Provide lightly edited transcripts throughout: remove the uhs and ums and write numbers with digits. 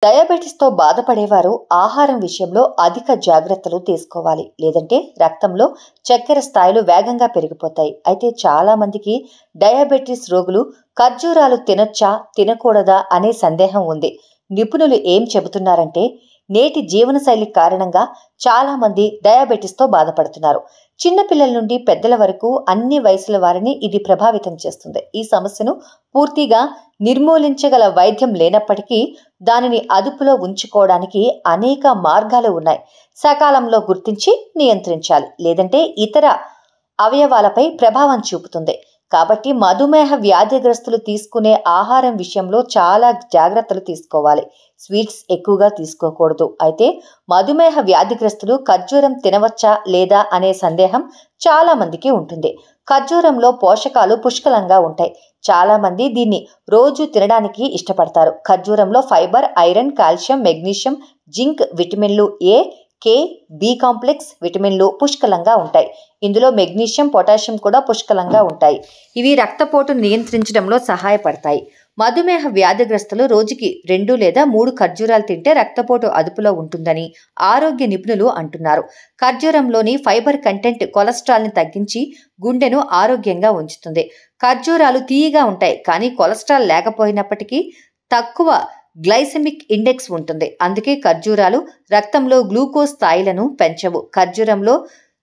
డయాబెటిస్తో బాధపడేవారు ఆహారం విషయంలో అధిక జాగ్రత్తలు తీసుకోవాలి. లేదంటే రక్తంలో చక్కెర స్థాయిలు వేగంగా పెరిగిపోతాయి. అయితే చాలా మందికి డయాబెటిస్ రోగులు ఖర్జూరాలు తినొచ్చా తినకూడదా అనే సందేహం ఉంది. నిపుణులు ఏం చెబుతున్నారంటే నేటి జీవనశైలి కారణంగా చాలా మంది డయాబెటిస్తో బాధపడుతున్నారు. చిన్నపిల్లల నుండి పెద్దల వరకు అన్ని వయసుల వారిని ఇది ప్రభావితం చేస్తుంది. ఈ సమస్యను పూర్తిగా నిర్మూలించగల వైద్యం లేనప్పటికీ దానిని అదుపులో ఉంచుకోవడానికి అనేక మార్గాలు ఉన్నాయి. సకాలంలో గుర్తించి నియంత్రించాలి, లేదంటే ఇతర అవయవాలపై ప్రభావం చూపుతుంది. కాబట్టి మధుమేహ వ్యాధిగ్రస్తులు తీసుకునే ఆహారం విషయంలో చాలా జాగ్రత్తలు తీసుకోవాలి. స్వీట్స్ ఎక్కువగా తీసుకోకూడదు. అయితే మధుమేహ వ్యాధిగ్రస్తులు ఖర్జూరం తినవచ్చా లేదా అనే సందేహం చాలా మందికి ఉంటుంది. ఖర్జూరంలో పోషకాలు పుష్కలంగా ఉంటాయి. చాలా మంది దీన్ని రోజు తినడానికి ఇష్టపడతారు. ఖర్జూరంలో fibre, iron, calcium, magnesium, zinc, విటమిన్లు ఏ, కే, బి కాంప్లెక్స్ విటమిన్లు పుష్కలంగా ఉంటాయి. ఇందులో మెగ్నీషియం, పొటాషియం కూడా పుష్కలంగా ఉంటాయి. ఇవి రక్తపోటును నియంత్రించడంలో సహాయపడతాయి. మధుమేహ వ్యాధిగ్రస్తులు రోజుకి 2 లేదా 3 ఖర్జూరాలు తింటే రక్తపోటు అదుపులో ఉంటుందని ఆరోగ్య నిపుణులు అంటున్నారు. ఖర్జూరంలోని ఫైబర్ కంటెంట్ కొలెస్ట్రాల్ని తగ్గించి గుండెను ఆరోగ్యంగా ఉంచుతుంది. ఖర్జూరాలు తీయగా ఉంటాయి, కానీ కొలెస్ట్రాల్ లేకపోయినప్పటికీ తక్కువ గ్లైసెమిక్ ఇండెక్స్ ఉంటుంది. అందుకే ఖర్జూరాలు రక్తంలో గ్లూకోజ్ స్థాయిలను పెంచవు. ఖర్జూరంలో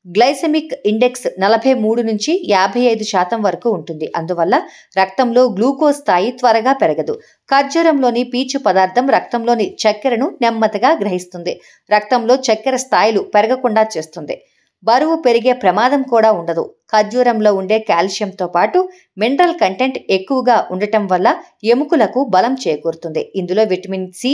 గ్లైసెమిక్ ఇండెక్స్ 43 నుంచి 55% వరకు ఉంటుంది. అందువల్ల రక్తంలో గ్లూకోజ్ స్థాయి త్వరగా పెరగదు. ఖర్జూరంలోని పీచు పదార్థం రక్తంలోని చక్కెరను నెమ్మదిగా గ్రహిస్తుంది. రక్తంలో చక్కెర స్థాయిలు పెరగకుండా చేస్తుంది. బరువు పెరిగే ప్రమాదం కూడా ఉండదు. ఖర్జూరంలో ఉండే కాల్షియంతో పాటు మినరల్ కంటెంట్ ఎక్కువగా ఉండటం వల్ల ఎముకలకు బలం చేకూరుతుంది. ఇందులో విటమిన్ సి,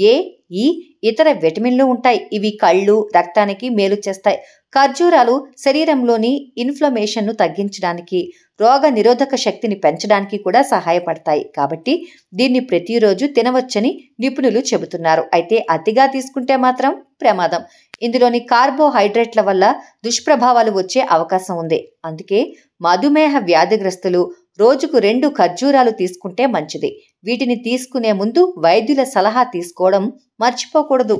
ఏ, ఈ, ఇతర విటమిన్లు ఉంటాయి. ఇవి కళ్ళు, రక్తానికి మేలు చేస్తాయి. ఖర్జూరాలు శరీరంలోని ఇన్ఫ్లమేషన్ను తగ్గించడానికి, రోగ నిరోధక శక్తిని పెంచడానికి కూడా సహాయపడతాయి. కాబట్టి దీన్ని ప్రతిరోజు తినవచ్చని నిపుణులు చెబుతున్నారు. అయితే అతిగా తీసుకుంటే మాత్రం ప్రమాదం. ఇందులోని కార్బోహైడ్రేట్ల వల్ల దుష్ప్రభావాలు వచ్చే అవకాశం ఉంది. అందుకే మధుమేహ వ్యాధిగ్రస్తులు రోజుకు 2 ఖర్జూరాలు తీసుకుంటే మంచిది. వీటిని తీసుకునే ముందు వైద్యుల సలహా తీసుకోవడం మర్చిపోకూడదు.